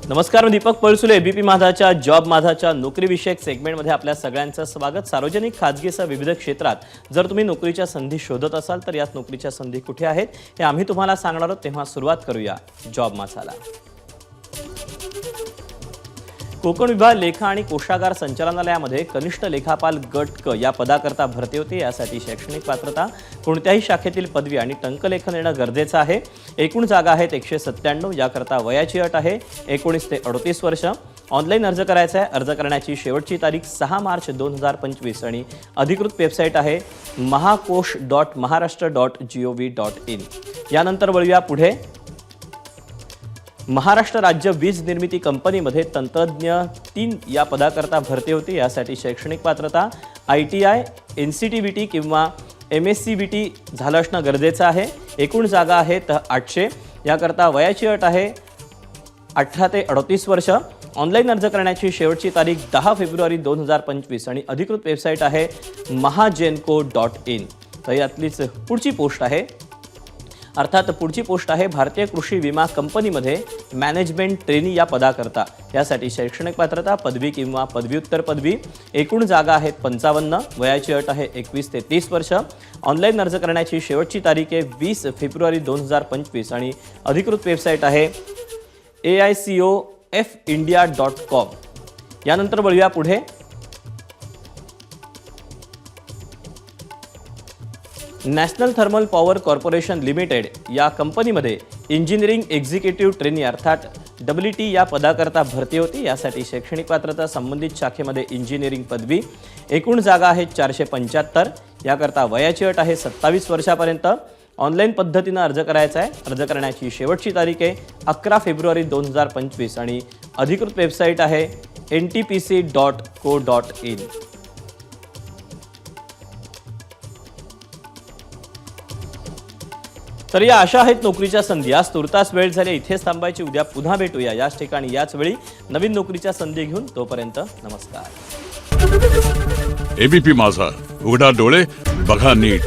नमस्कार, मी Deepak Palsule. ABP माझाच्या job माझाच्या नोकरी विषयक सेगमेंटमध्ये आपल्या सगळ्यांचं स्वागत. सार्वजनिक खाजगीसह विविध क्षेत्रात जर तुम्ही नोकरीच्या संधी शोधत असाल तर यात नोकरीच्या संधी कुठे आहेत हे आम्ही तुम्हाला सांगणार आहोत. तेव्हा सुरुवात करूया जॉब माझाला. कोकण विभाग लेखा आणि कोषागार संचालनालयामध्ये कनिष्ठ लेखापाल गट क या पदाकरता भरती होते. यासाठी शैक्षणिक पात्रता, कोणत्याही शाखेतील पदवी आणि टंकलेखन येणं गरजेचं आहे. एकूण जागा आहेत 197. याकरता वयाची अट आहे 19 ते 38 वर्ष. ऑनलाईन अर्ज करायचा आहे. अर्ज करण्याची शेवटची तारीख 6 मार्च 2025 आणि अधिकृत वेबसाईट आहे mahakosh.maharashtra.gov.in. यानंतर वळूया पुढे. महाराष्ट्र राज्य वीज निर्मिती कंपनीमध्ये तंत्रज्ञ 3 या पदाकरता भरती होती. यासाठी शैक्षणिक पात्रता ITI, NCTBT किंवा MSCBT झालं असणं गरजेचं आहे. एकूण जागा आहेत 800. याकरता वयाची अट आहे 18 ते 38 वर्ष. ऑनलाईन अर्ज करण्याची शेवटची तारीख 10 फेब्रुवारी 2025 आणि अधिकृत वेबसाईट आहे mahagenco.in. तर यातलीच पुढची पोस्ट आहे, अर्थात पुढची पोस्ट आहे भारतीय कृषी विमा कंपनीमध्ये मॅनेजमेंट ट्रेनी या पदाकरता. यासाठी शैक्षणिक पात्रता पदवी किंवा पदव्युत्तर पदवी. एकूण जागा आहेत 55. वयाची अट आहे 21 ते 30 वर्ष. ऑनलाईन अर्ज करण्याची शेवटची तारीख आहे 20 फेब्रुवारी 2025 आणि अधिकृत वेबसाईट आहे aicofindia.com. यानंतर वळूया पुढे. National thermal power corporation limited या कंपनीमध्ये इंजिनिअरिंग एक्झिक्युटिव्ह ट्रेनी अर्थात WT या पदाकरता भरती होती. यासाठी शैक्षणिक पात्रता संबंधित शाखेमध्ये इंजिनिअरिंग पदवी. एकूण जागा आहेत 475. याकरता वयाची अट आहे 27 वर्षापर्यंत. ऑनलाईन पद्धतीनं अर्ज करायचा आहे. अर्ज करण्याची शेवटची तारीख आहे 11 फेब्रुवारी 2025 आणि अधिकृत वेबसाईट आहे ntpc.co.in. तर या अशा आहेत नोकरीच्या संधी. आज तुर्तास वेळ झाली, इथेच थांबायची. उद्या पुन्हा भेटूया याच ठिकाणी याच वेळी नवीन नोकरीच्या संधी घेऊन. तोपर्यंत नमस्कार. एबीपी माझा, उघडा डोळे बघा नीट.